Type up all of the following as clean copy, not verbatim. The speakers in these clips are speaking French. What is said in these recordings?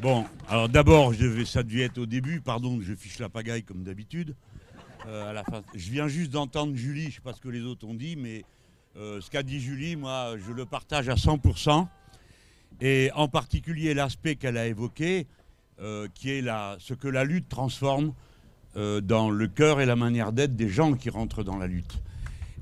Bon, alors d'abord, ça devait être au début, pardon, je fiche la pagaille comme d'habitude. À la fin, je viens juste d'entendre Julie, je ne sais pas ce que les autres ont dit, mais ce qu'a dit Julie, moi, je le partage à 100%. Et en particulier l'aspect qu'elle a évoqué, qui est ce que la lutte transforme dans le cœur et la manière d'être des gens qui rentrent dans la lutte.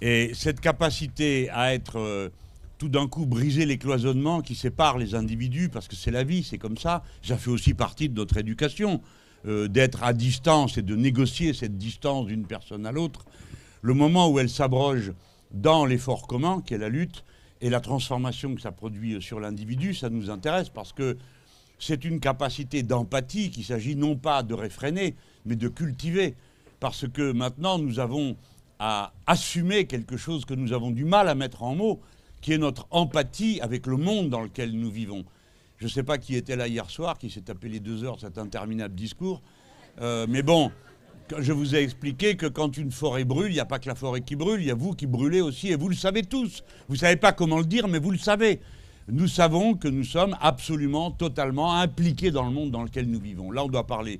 Et cette capacité à être tout d'un coup briser les cloisonnements qui séparent les individus, parce que c'est la vie, c'est comme ça fait aussi partie de notre éducation, d'être à distance et de négocier cette distance d'une personne à l'autre. Le moment où elle s'abroge dans l'effort commun, qui est la lutte, et la transformation que ça produit sur l'individu, ça nous intéresse parce que c'est une capacité d'empathie qu'il s'agit non pas de réfréner, mais de cultiver. Parce que maintenant, nous avons à assumer quelque chose que nous avons du mal à mettre en mots, qui est notre empathie avec le monde dans lequel nous vivons. Je ne sais pas qui était là hier soir, qui s'est tapé les 2 heures cet interminable discours. Mais bon, je vous ai expliqué que quand une forêt brûle, il n'y a pas que la forêt qui brûle, il y a vous qui brûlez aussi, et vous le savez tous. Vous ne savez pas comment le dire, mais vous le savez. Nous savons que nous sommes absolument, totalement impliqués dans le monde dans lequel nous vivons. Là, on doit parler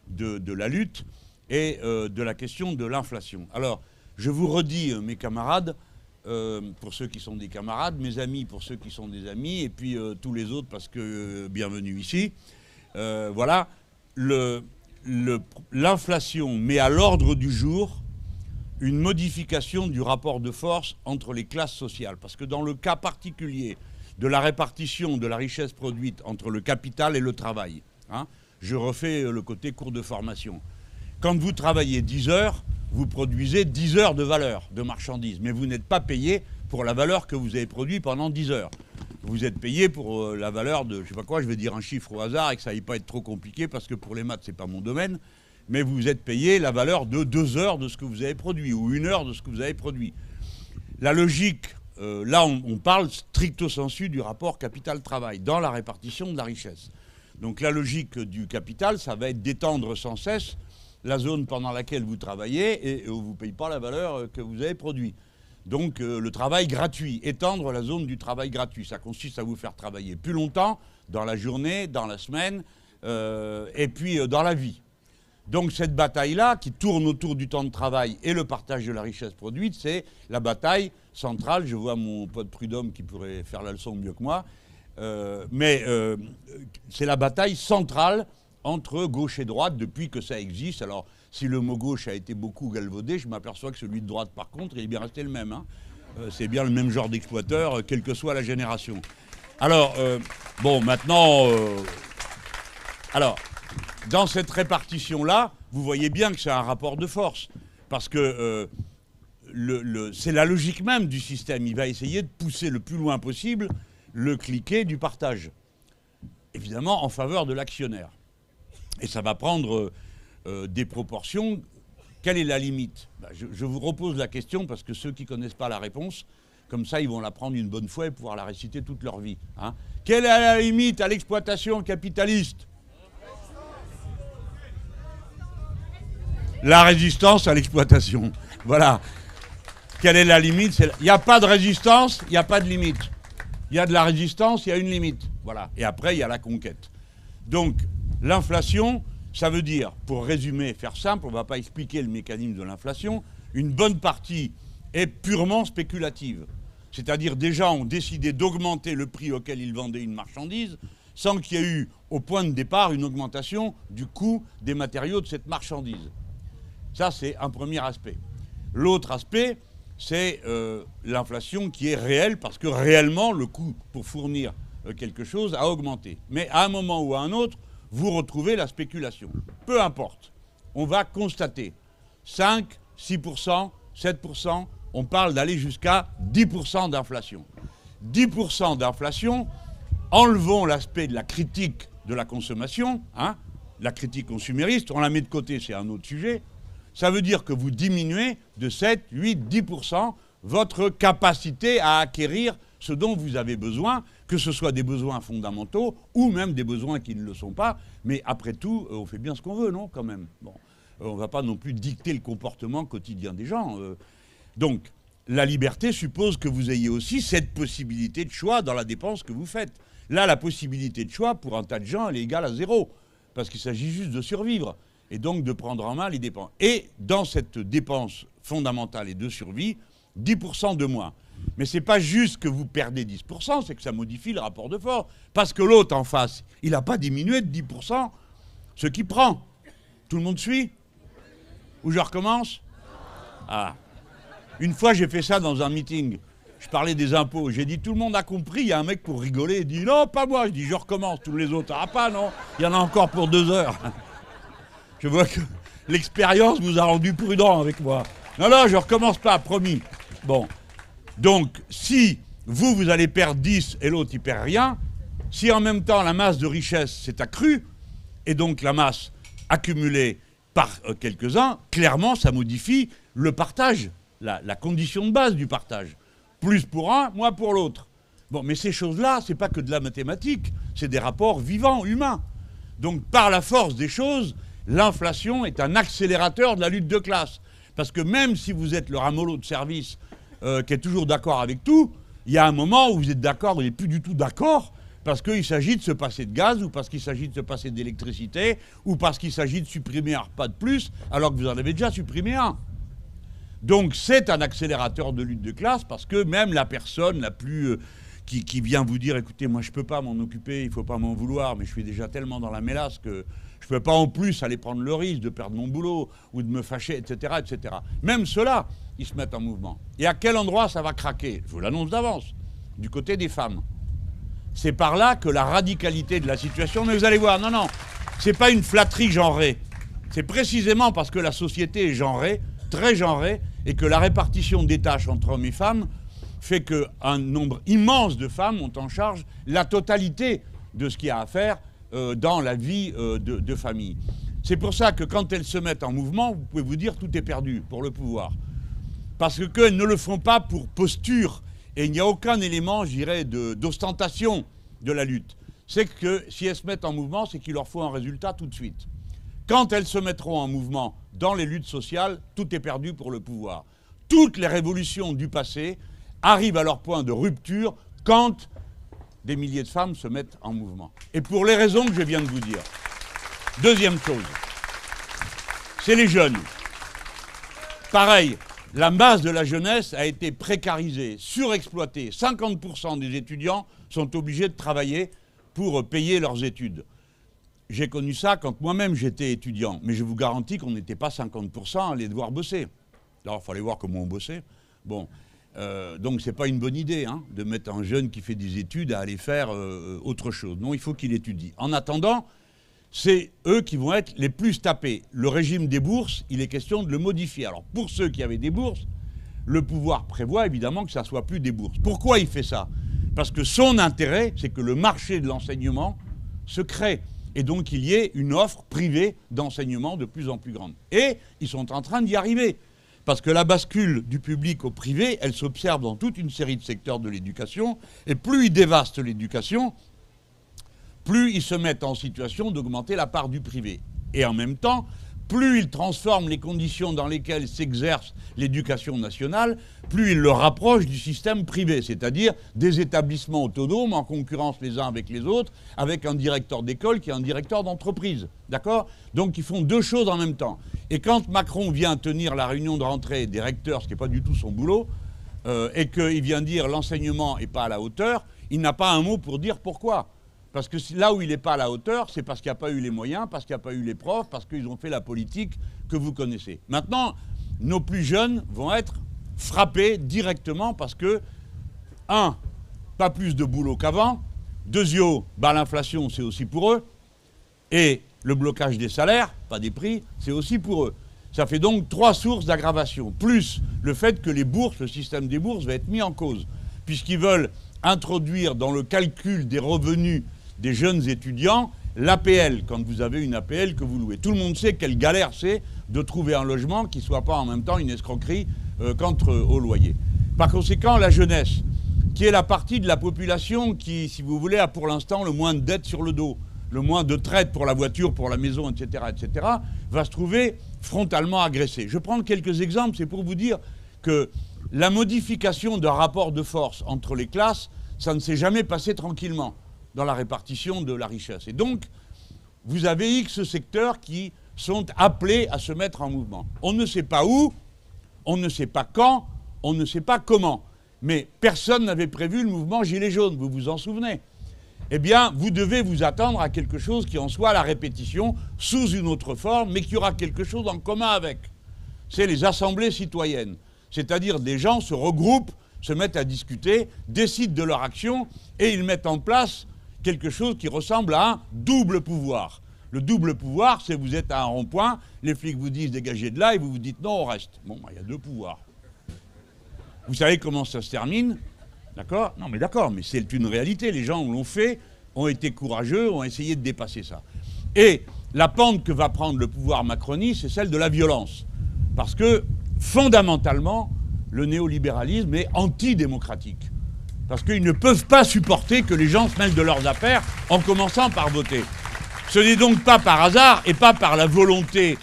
de la lutte et de la question de l'inflation. Alors, je vous redis, mes camarades, pour ceux qui sont des camarades, mes amis pour ceux qui sont des amis, et puis tous les autres parce que bienvenue ici. Voilà, l'inflation met à l'ordre du jour une modification du rapport de force entre les classes sociales. Parce que dans le cas particulier de la répartition de la richesse produite entre le capital et le travail, hein, je refais le côté cours de formation. Quand vous travaillez 10 heures, vous produisez 10 heures de valeur, de marchandises, mais vous n'êtes pas payé pour la valeur que vous avez produite pendant 10 heures. Vous êtes payé pour la valeur de, je sais pas quoi, je vais dire un chiffre au hasard et que ça n'aille pas être trop compliqué parce que pour les maths, c'est pas mon domaine, mais vous êtes payé la valeur de 2 heures de ce que vous avez produit ou 1 heure de ce que vous avez produit. La logique, là on parle stricto sensu du rapport capital-travail dans la répartition de la richesse. Donc la logique du capital, ça va être d'étendre sans cesse la zone pendant laquelle vous travaillez et où vous ne payez pas la valeur que vous avez produite. Donc le travail gratuit, étendre la zone du travail gratuit, ça consiste à vous faire travailler plus longtemps dans la journée, dans la semaine et puis dans la vie. Donc cette bataille-là, qui tourne autour du temps de travail et le partage de la richesse produite, c'est la bataille centrale. Je vois mon pote Prudhomme qui pourrait faire la leçon mieux que moi, mais c'est la bataille centrale entre gauche et droite depuis que ça existe. Alors, si le mot gauche a été beaucoup galvaudé, je m'aperçois que celui de droite, par contre, il est bien resté le même. Hein. C'est bien le même genre d'exploiteur, quelle que soit la génération. Alors, bon, maintenant... alors, dans cette répartition-là, vous voyez bien que c'est un rapport de force. Parce que c'est la logique même du système. Il va essayer de pousser le plus loin possible le cliquet du partage. Évidemment, en faveur de l'actionnaire. Et ça va prendre des proportions. Quelle est la limite ? Je vous repose la question parce que ceux qui ne connaissent pas la réponse, comme ça, ils vont la prendre une bonne fois et pouvoir la réciter toute leur vie. Hein. Quelle est la limite à l'exploitation capitaliste ? La résistance à l'exploitation. Voilà. Quelle est la limite ? Il n'y a pas de résistance, il n'y a pas de limite. Il y a de la résistance, il y a une limite. Voilà. Et après, il y a la conquête. Donc, l'inflation, ça veut dire, pour résumer, faire simple, on ne va pas expliquer le mécanisme de l'inflation, une bonne partie est purement spéculative. C'est-à-dire, des gens ont décidé d'augmenter le prix auquel ils vendaient une marchandise sans qu'il y ait eu, au point de départ, une augmentation du coût des matériaux de cette marchandise. Ça, c'est un premier aspect. L'autre aspect, c'est l'inflation qui est réelle, parce que réellement, le coût pour fournir quelque chose a augmenté. Mais à un moment ou à un autre, vous retrouvez la spéculation. Peu importe. On va constater 5, 6%, 7%, on parle d'aller jusqu'à 10% d'inflation. 10% d'inflation, enlevons l'aspect de la critique de la consommation, hein, la critique consumériste, on la met de côté, c'est un autre sujet. Ça veut dire que vous diminuez de 7, 8, 10% votre capacité à acquérir ce dont vous avez besoin, que ce soit des besoins fondamentaux ou même des besoins qui ne le sont pas. Mais après tout, on fait bien ce qu'on veut, non, quand même. Bon, on ne va pas non plus dicter le comportement quotidien des gens. Donc, la liberté suppose que vous ayez aussi cette possibilité de choix dans la dépense que vous faites. Là, la possibilité de choix, pour un tas de gens, elle est égale à 0, parce qu'il s'agit juste de survivre, et donc de prendre en main les dépenses. Et dans cette dépense fondamentale et de survie, 10% de moins. Mais ce n'est pas juste que vous perdez 10%, c'est que ça modifie le rapport de force. Parce que l'autre en face, il n'a pas diminué de 10% ce qu'il prend. Tout le monde suit? Ou je recommence? Ah. Une fois, j'ai fait ça dans un meeting. Je parlais des impôts. J'ai dit, tout le monde a compris. Il y a un mec pour rigoler. Il dit, non, pas moi. Je dis, je recommence. Tous les autres, ah pas, non. Il y en a encore pour 2 heures. Je vois que l'expérience vous a rendu prudent avec moi. Non, non, je recommence pas, promis. Bon. Donc, si vous allez perdre 10 et l'autre, il perd rien, si en même temps la masse de richesse s'est accrue, et donc la masse accumulée par quelques-uns, clairement, ça modifie le partage, la condition de base du partage. Plus pour un, moins pour l'autre. Bon, mais ces choses-là, c'est pas que de la mathématique, c'est des rapports vivants, humains. Donc, par la force des choses, l'inflation est un accélérateur de la lutte de classe. Parce que même si vous êtes le ramollo de service qui est toujours d'accord avec tout, il y a un moment où vous êtes d'accord, vous n'êtes plus du tout d'accord, parce qu'il s'agit de se passer de gaz, ou parce qu'il s'agit de se passer d'électricité, ou parce qu'il s'agit de supprimer un repas de plus, alors que vous en avez déjà supprimé un. Donc c'est un accélérateur de lutte de classe, parce que même la personne la plus... qui vient vous dire, écoutez, moi je ne peux pas m'en occuper, il ne faut pas m'en vouloir, mais je suis déjà tellement dans la mélasse que je ne peux pas en plus aller prendre le risque de perdre mon boulot, ou de me fâcher, etc., etc. Même ceux-là, ils se mettent en mouvement. Et à quel endroit ça va craquer? Je vous l'annonce d'avance, du côté des femmes. C'est par là que la radicalité de la situation... Mais vous allez voir, non, c'est pas une flatterie genrée. C'est précisément parce que la société est genrée, très genrée, et que la répartition des tâches entre hommes et femmes fait qu'un nombre immense de femmes ont en charge la totalité de ce qu'il y a à faire dans la vie de famille. C'est pour ça que quand elles se mettent en mouvement, vous pouvez vous dire tout est perdu pour le pouvoir. Parce qu'elles ne le font pas pour posture. Et il n'y a aucun élément, je dirais, d'ostentation de la lutte. C'est que si elles se mettent en mouvement, c'est qu'il leur faut un résultat tout de suite. Quand elles se mettront en mouvement dans les luttes sociales, tout est perdu pour le pouvoir. Toutes les révolutions du passé arrivent à leur point de rupture quand des milliers de femmes se mettent en mouvement. Et pour les raisons que je viens de vous dire. Deuxième chose, c'est les jeunes. Pareil, la masse de la jeunesse a été précarisée, surexploitée. 50% des étudiants sont obligés de travailler pour payer leurs études. J'ai connu ça quand moi-même j'étais étudiant, mais je vous garantis qu'on n'était pas 50% à aller devoir bosser. Alors il fallait voir comment on bossait. Bon, donc c'est pas une bonne idée de mettre un jeune qui fait des études à aller faire autre chose. Non, il faut qu'il étudie. En attendant, c'est eux qui vont être les plus tapés. Le régime des bourses, il est question de le modifier. Alors pour ceux qui avaient des bourses, le pouvoir prévoit évidemment que ça ne soit plus des bourses. Pourquoi il fait ça? Parce que son intérêt, c'est que le marché de l'enseignement se crée. Et donc il y ait une offre privée d'enseignement de plus en plus grande. Et ils sont en train d'y arriver. Parce que la bascule du public au privé, elle s'observe dans toute une série de secteurs de l'éducation. Et plus ils dévastent l'éducation, plus ils se mettent en situation d'augmenter la part du privé. Et en même temps, plus ils transforment les conditions dans lesquelles s'exerce l'éducation nationale, plus ils le rapprochent du système privé, c'est-à-dire des établissements autonomes en concurrence les uns avec les autres, avec un directeur d'école qui est un directeur d'entreprise. D'accord? Donc ils font deux choses en même temps. Et quand Macron vient tenir la réunion de rentrée des recteurs, ce qui n'est pas du tout son boulot, et qu'il vient dire l'enseignement n'est pas à la hauteur, il n'a pas un mot pour dire pourquoi. Parce que là où il n'est pas à la hauteur, c'est parce qu'il n'y a pas eu les moyens, parce qu'il n'y a pas eu les profs, parce qu'ils ont fait la politique que vous connaissez. Maintenant, nos plus jeunes vont être frappés directement parce que, un, pas plus de boulot qu'avant, deuxièmement, l'inflation, c'est aussi pour eux, et le blocage des salaires, pas des prix, c'est aussi pour eux. Ça fait donc 3 sources d'aggravation, plus le fait que les bourses, le système des bourses va être mis en cause, puisqu'ils veulent introduire dans le calcul des revenus des jeunes étudiants l'APL, quand vous avez une APL que vous louez. Tout le monde sait quelle galère c'est de trouver un logement qui ne soit pas en même temps une escroquerie quant au loyer. Par conséquent, la jeunesse, qui est la partie de la population qui, si vous voulez, a pour l'instant le moins de dettes sur le dos, le moins de traites pour la voiture, pour la maison, etc., va se trouver frontalement agressée. Je prends quelques exemples, c'est pour vous dire que la modification d'un rapport de force entre les classes, ça ne s'est jamais passé tranquillement dans la répartition de la richesse. Et donc, vous avez X secteurs qui sont appelés à se mettre en mouvement. On ne sait pas où, on ne sait pas quand, on ne sait pas comment. Mais personne n'avait prévu le mouvement Gilets jaunes, vous vous en souvenez? Eh bien, vous devez vous attendre à quelque chose qui en soit la répétition sous une autre forme, mais qui aura quelque chose en commun avec. C'est les assemblées citoyennes. C'est-à-dire des gens se regroupent, se mettent à discuter, décident de leur action et ils mettent en place quelque chose qui ressemble à un double pouvoir. Le double pouvoir, c'est vous êtes à un rond-point, les flics vous disent dégagez de là et vous vous dites non, on reste. Bon, il y a deux pouvoirs. Vous savez comment ça se termine? D'accord? Non, mais d'accord, mais c'est une réalité. Les gens l'ont fait, ont été courageux, ont essayé de dépasser ça. Et la pente que va prendre le pouvoir macroniste, c'est celle de la violence. Parce que, fondamentalement, le néolibéralisme est antidémocratique. Parce qu'ils ne peuvent pas supporter que les gens se mêlent de leurs affaires en commençant par voter. Ce n'est donc pas par hasard et pas par la volonté,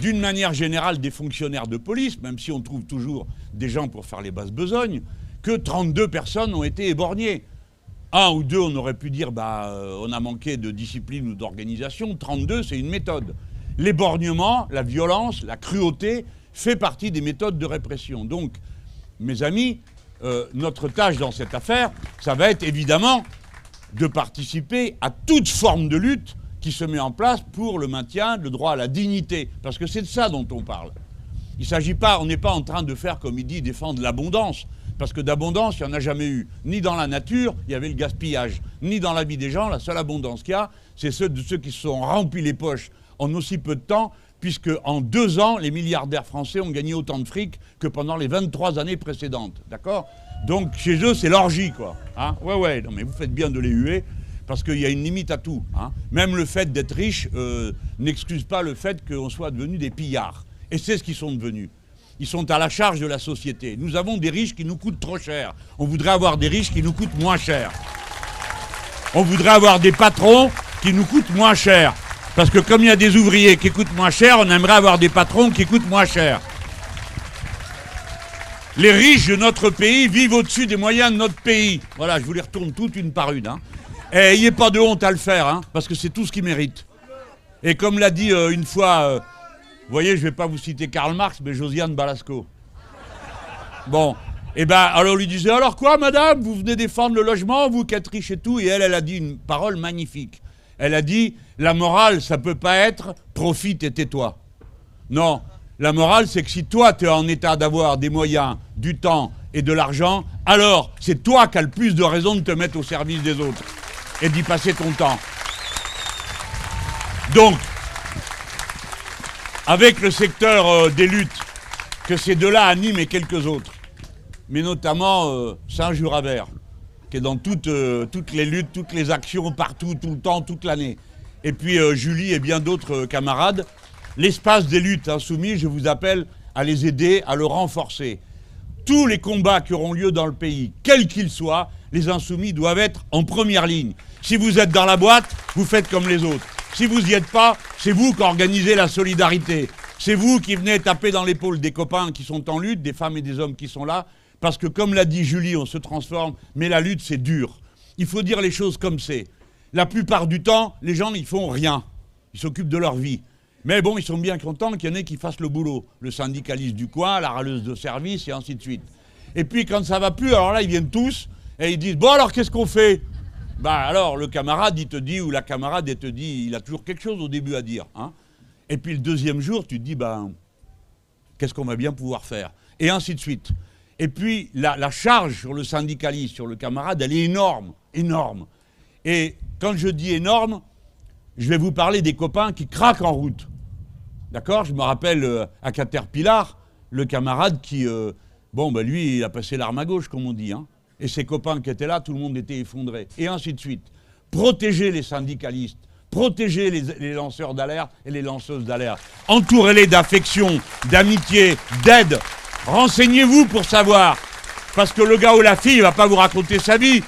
d'une manière générale, des fonctionnaires de police, même si on trouve toujours des gens pour faire les basses besognes, que 32 personnes ont été éborgnées. Un ou deux, on aurait pu dire, on a manqué de discipline ou d'organisation. 32, c'est une méthode. L'éborgnement, la violence, la cruauté fait partie des méthodes de répression. Donc, mes amis, notre tâche dans cette affaire, ça va être évidemment de participer à toute forme de lutte qui se met en place pour le maintien, le droit à la dignité. Parce que c'est de ça dont on parle. Il s'agit pas, on n'est pas en train de faire, comme il dit, défendre l'abondance. Parce que d'abondance, il n'y en a jamais eu. Ni dans la nature, il y avait le gaspillage. Ni dans la vie des gens, la seule abondance qu'il y a, c'est ceux qui se sont remplis les poches en aussi peu de temps, puisque en 2 ans, les milliardaires français ont gagné autant de fric que pendant les 23 années précédentes. D'accord? Donc, chez eux, c'est l'orgie, quoi. Hein? Ouais, non, mais vous faites bien de les huer, parce qu'il y a une limite à tout. Hein? Même le fait d'être riche n'excuse pas le fait qu'on soit devenus des pillards. Et c'est ce qu'ils sont devenus. Ils sont à la charge de la société. Nous avons des riches qui nous coûtent trop cher. On voudrait avoir des riches qui nous coûtent moins cher. On voudrait avoir des patrons qui nous coûtent moins cher. Parce que comme il y a des ouvriers qui coûtent moins cher, on aimerait avoir des patrons qui coûtent moins cher. Les riches de notre pays vivent au-dessus des moyens de notre pays. Voilà, je vous les retourne toutes une par une. Hein. Et n'ayez pas de honte à le faire, hein, parce que c'est tout ce qu'ils méritent. Et comme l'a dit une fois... vous voyez, je ne vais pas vous citer Karl Marx, mais Josiane Balasco. Bon, et alors on lui disait, alors quoi, madame, vous venez défendre le logement, vous qui êtes riche et tout, et elle a dit une parole magnifique. Elle a dit, la morale, ça peut pas être, profite et tais-toi. Non, la morale, c'est que si toi, tu es en état d'avoir des moyens, du temps et de l'argent, alors c'est toi qui as le plus de raison de te mettre au service des autres et d'y passer ton temps. Donc, avec le secteur des luttes, que ces deux-là animent et quelques autres, mais notamment Saint-Jurabert, qui est dans toutes les luttes, toutes les actions, partout, tout le temps, toute l'année. Et puis Julie et bien d'autres camarades, l'espace des luttes insoumis, je vous appelle à les aider, à le renforcer. Tous les combats qui auront lieu dans le pays, quels qu'ils soient, les insoumis doivent être en première ligne. Si vous êtes dans la boîte, vous faites comme les autres. Si vous n'y êtes pas, c'est vous qui organisez la solidarité. C'est vous qui venez taper dans l'épaule des copains qui sont en lutte, des femmes et des hommes qui sont là. Parce que comme l'a dit Julie, on se transforme, mais la lutte, c'est dur. Il faut dire les choses comme c'est. La plupart du temps, les gens, ils font rien. Ils s'occupent de leur vie. Mais bon, ils sont bien contents qu'il y en ait qui fassent le boulot. Le syndicaliste du coin, la râleuse de service, et ainsi de suite. Et puis quand ça va plus, alors là, ils viennent tous, et ils disent, bon alors, qu'est-ce qu'on fait ? Alors, le camarade, il te dit, ou la camarade, elle te dit, il a toujours quelque chose au début à dire. Hein. Et puis le deuxième jour, tu te dis, qu'est-ce qu'on va bien pouvoir faire ? Et ainsi de suite. Et puis, la charge sur le syndicaliste, sur le camarade, elle est énorme, énorme. Et quand je dis énorme, je vais vous parler des copains qui craquent en route. D'accord ? Je me rappelle à Caterpillar, le camarade qui, lui, il a passé l'arme à gauche, comme on dit, hein. Et ses copains qui étaient là, tout le monde était effondré. Et ainsi de suite. Protégez les syndicalistes, protégez les lanceurs d'alerte et les lanceuses d'alerte. Entourez-les d'affection, d'amitié, d'aide. Renseignez-vous pour savoir. Parce que le gars ou la fille ne va pas vous raconter sa vie.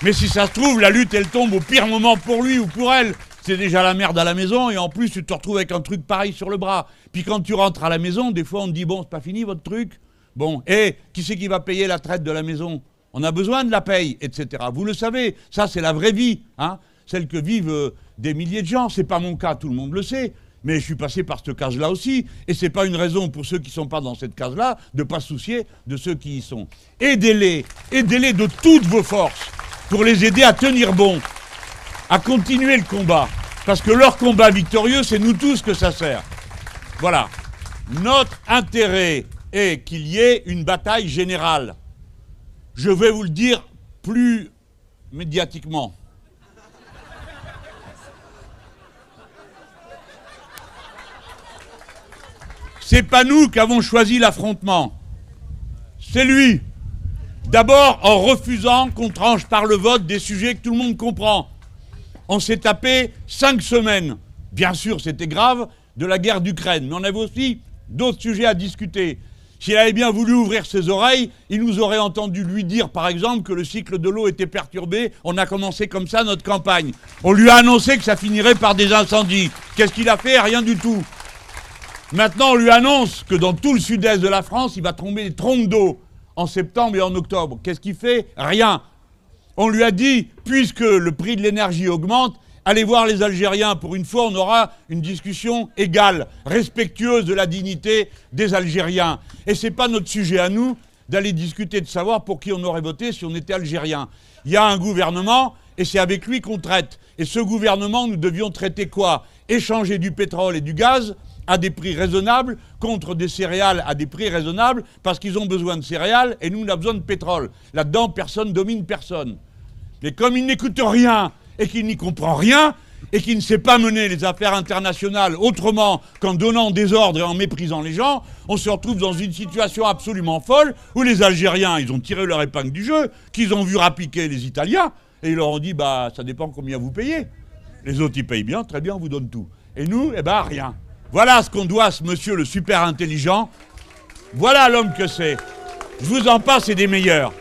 Mais si ça se trouve, la lutte, elle tombe au pire moment pour lui ou pour elle. C'est déjà la merde à la maison et en plus, tu te retrouves avec un truc pareil sur le bras. Puis quand tu rentres à la maison, des fois, on te dit, bon, c'est pas fini votre truc ? Bon, et qui c'est qui va payer la traite de la maison? On a besoin de la paye, etc. Vous le savez, ça c'est la vraie vie, hein, celle que vivent des milliers de gens. C'est pas mon cas, tout le monde le sait, mais je suis passé par cette case-là aussi, et c'est pas une raison pour ceux qui sont pas dans cette case-là de pas se soucier de ceux qui y sont. Aidez-les de toutes vos forces pour les aider à tenir bon, à continuer le combat, parce que leur combat victorieux, c'est nous tous que ça sert. Voilà. Notre intérêt est qu'il y ait une bataille générale. Je vais vous le dire plus médiatiquement. C'est pas nous qui avons choisi l'affrontement. C'est lui. D'abord en refusant qu'on tranche par le vote des sujets que tout le monde comprend. On s'est tapé 5 semaines. Bien sûr, c'était grave, de la guerre d'Ukraine. Mais on avait aussi d'autres sujets à discuter. S'il avait bien voulu ouvrir ses oreilles, il nous aurait entendu lui dire, par exemple, que le cycle de l'eau était perturbé. On a commencé comme ça notre campagne. On lui a annoncé que ça finirait par des incendies. Qu'est-ce qu'il a fait? Rien du tout. Maintenant, on lui annonce que dans tout le sud-est de la France, il va tomber des trompes d'eau en septembre et en octobre. Qu'est-ce qu'il fait? Rien. On lui a dit, puisque le prix de l'énergie augmente, allez voir les Algériens. Pour une fois, on aura une discussion égale, respectueuse de la dignité des Algériens. Et ce n'est pas notre sujet à nous d'aller discuter de savoir pour qui on aurait voté si on était Algérien. Il y a un gouvernement et c'est avec lui qu'on traite. Et ce gouvernement, nous devions traiter quoi? Échanger du pétrole et du gaz à des prix raisonnables contre des céréales à des prix raisonnables parce qu'ils ont besoin de céréales et nous, on a besoin de pétrole. Là-dedans, personne domine personne. Mais comme il n'écoute rien et qu'il n'y comprend rien et qu'il ne sait pas mener les affaires internationales autrement qu'en donnant des ordres et en méprisant les gens, on se retrouve dans une situation absolument folle où les Algériens, ils ont tiré leur épingle du jeu, qu'ils ont vu rappiquer les Italiens et ils leur ont dit, bah ça dépend combien vous payez. Les autres, ils payent bien, très bien, on vous donne tout. Et nous, eh ben rien. Voilà ce qu'on doit à ce monsieur le super intelligent. Voilà l'homme que c'est. Je vous en passe, c'est des meilleurs.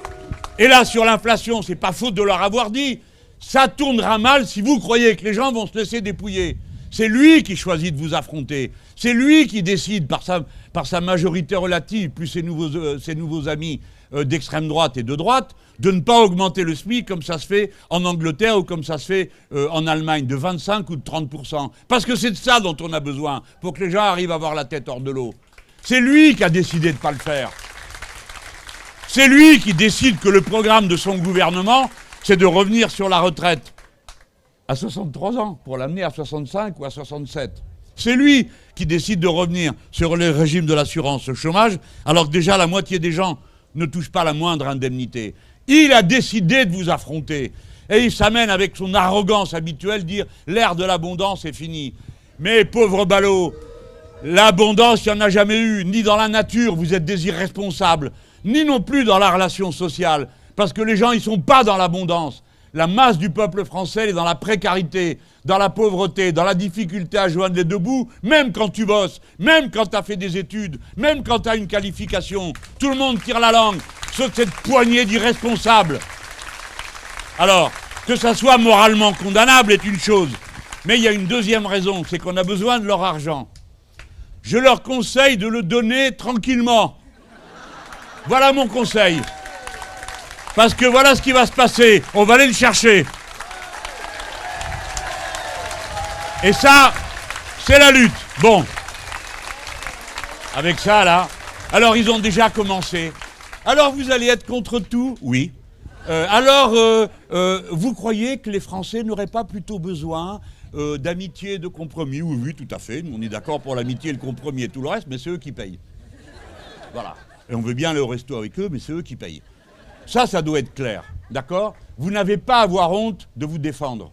Et là, sur l'inflation, c'est pas faute de leur avoir dit. Ça tournera mal si vous croyez que les gens vont se laisser dépouiller. C'est lui qui choisit de vous affronter. C'est lui qui décide par sa majorité relative, plus ses nouveaux amis d'extrême droite et de droite, de ne pas augmenter le SMIC comme ça se fait en Angleterre ou comme ça se fait en Allemagne, de 25 ou de 30%. Parce que c'est de ça dont on a besoin, pour que les gens arrivent à avoir la tête hors de l'eau. C'est lui qui a décidé de ne pas le faire. C'est lui qui décide que le programme de son gouvernement, c'est de revenir sur la retraite à 63 ans, pour l'amener à 65 ou à 67. C'est lui qui décide de revenir sur le régime de l'assurance chômage, alors que déjà la moitié des gens ne touchent pas la moindre indemnité. Il a décidé de vous affronter. Et il s'amène avec son arrogance habituelle dire « l'ère de l'abondance est finie ». Mais pauvre ballot, l'abondance, il n'y en a jamais eu, ni dans la nature, vous êtes des irresponsables, ni non plus dans la relation sociale, parce que les gens, ils ne sont pas dans l'abondance. La masse du peuple français est dans la précarité, dans la pauvreté, dans la difficulté à joindre les deux bouts, même quand tu bosses, même quand tu as fait des études, même quand tu as une qualification. Tout le monde tire la langue sur cette poignée d'irresponsables. Alors, que ça soit moralement condamnable est une chose, mais il y a une deuxième raison, c'est qu'on a besoin de leur argent. Je leur conseille de le donner tranquillement. Voilà mon conseil. Parce que voilà ce qui va se passer. On va aller le chercher. Et ça, c'est la lutte. Bon. Avec ça, là. Alors, ils ont déjà commencé. Alors, vous allez être contre tout? Oui. Vous croyez que les Français n'auraient pas plutôt besoin d'amitié et de compromis? Oui, oui, tout à fait. Nous, on est d'accord pour l'amitié, le compromis et tout le reste, mais c'est eux qui payent. Voilà. Et on veut bien aller au resto avec eux, mais c'est eux qui payent. Ça doit être clair, d'accord? Vous n'avez pas à avoir honte de vous défendre.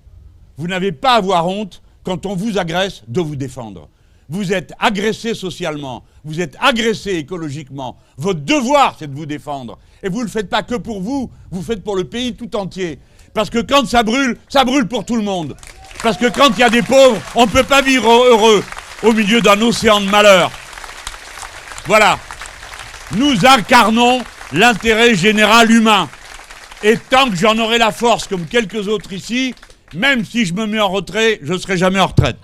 Vous n'avez pas à avoir honte, quand on vous agresse, de vous défendre. Vous êtes agressé socialement, vous êtes agressé écologiquement. Votre devoir, c'est de vous défendre. Et vous ne le faites pas que pour vous, vous le faites pour le pays tout entier. Parce que quand ça brûle pour tout le monde. Parce que quand il y a des pauvres, on ne peut pas vivre heureux au milieu d'un océan de malheur. Voilà. Nous incarnons l'intérêt général humain. Et tant que j'en aurai la force, comme quelques autres ici, même si je me mets en retrait, je ne serai jamais en retraite.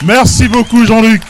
Merci beaucoup Jean-Luc.